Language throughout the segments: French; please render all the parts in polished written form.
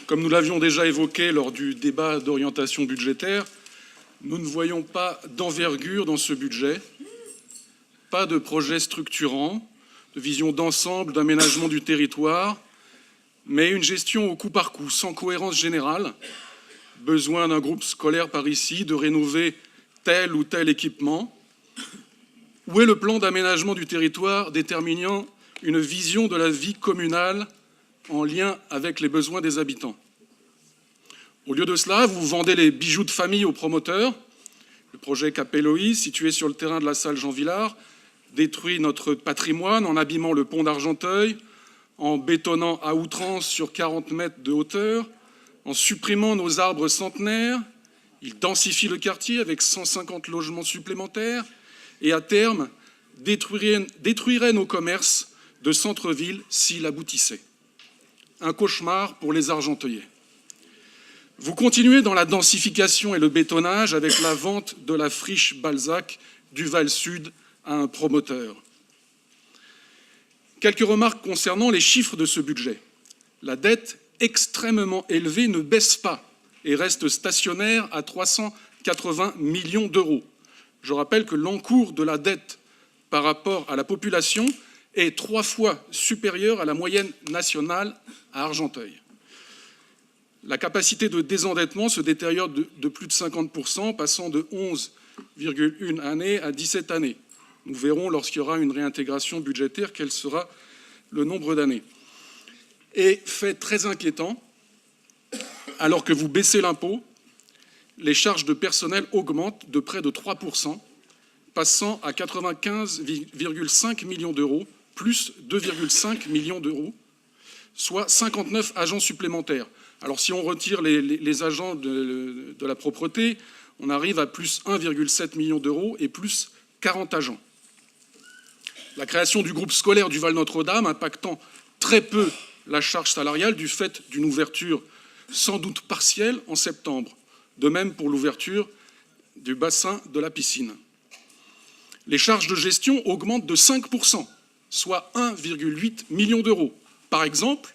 Comme nous l'avions déjà évoqué lors du débat d'orientation budgétaire, nous ne voyons pas d'envergure dans ce budget, pas de projet structurant, de vision d'ensemble, d'aménagement du territoire, mais une gestion au coup par coup, sans cohérence générale, besoin d'un groupe scolaire par ici, de rénover tel ou tel équipement. Où est le plan d'aménagement du territoire déterminant une vision de la vie communale en lien avec les besoins des habitants? Au lieu de cela, vous vendez les bijoux de famille aux promoteurs. Le projet Capelloï, situé sur le terrain de la salle Jean Villard, détruit notre patrimoine en abîmant le pont d'Argenteuil, en bétonnant à outrance sur 40 mètres de hauteur, en supprimant nos arbres centenaires. Il densifie le quartier avec 150 logements supplémentaires et, à terme, détruirait nos commerces de centre-ville s'il aboutissait. Un cauchemar pour les Argenteuillais. Vous continuez dans la densification et le bétonnage avec la vente de la friche Balzac du Val-Sud à un promoteur. Quelques remarques concernant les chiffres de ce budget. La dette extrêmement élevée ne baisse pas et reste stationnaire à 380 millions d'euros. Je rappelle que l'encours de la dette par rapport à la population est 3 fois supérieur à la moyenne nationale à Argenteuil. La capacité de désendettement se détériore de plus de 50%, passant de 11,1 années à 17 années. Nous verrons lorsqu'il y aura une réintégration budgétaire quel sera le nombre d'années. Et fait très inquiétant, alors que vous baissez l'impôt, les charges de personnel augmentent de près de 3%, passant à 95,5 millions d'euros, plus 2,5 millions d'euros, soit 59 agents supplémentaires. Alors si on retire les agents de la propreté, on arrive à plus 1,7 million d'euros et plus 40 agents. La création du groupe scolaire du Val-Notre-Dame impactant très peu la charge salariale du fait d'une ouverture sans doute partielle en septembre. De même pour l'ouverture du bassin de la piscine. Les charges de gestion augmentent de 5%, soit 1,8 million d'euros. Par exemple,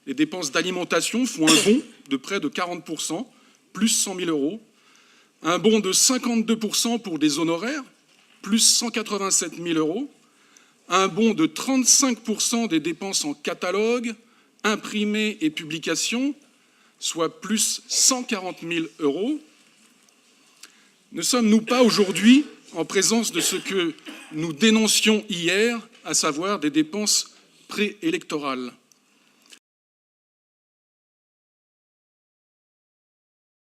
les dépenses d'alimentation font un bond de près de 40%, plus 100 000 euros, un bond de 52% pour des honoraires, plus 187 000 euros, un bond de 35% des dépenses en catalogue, imprimés et publications, soit plus 140 000 euros. Ne sommes-nous pas aujourd'hui en présence de ce que nous dénoncions hier, à savoir des dépenses préélectorales ?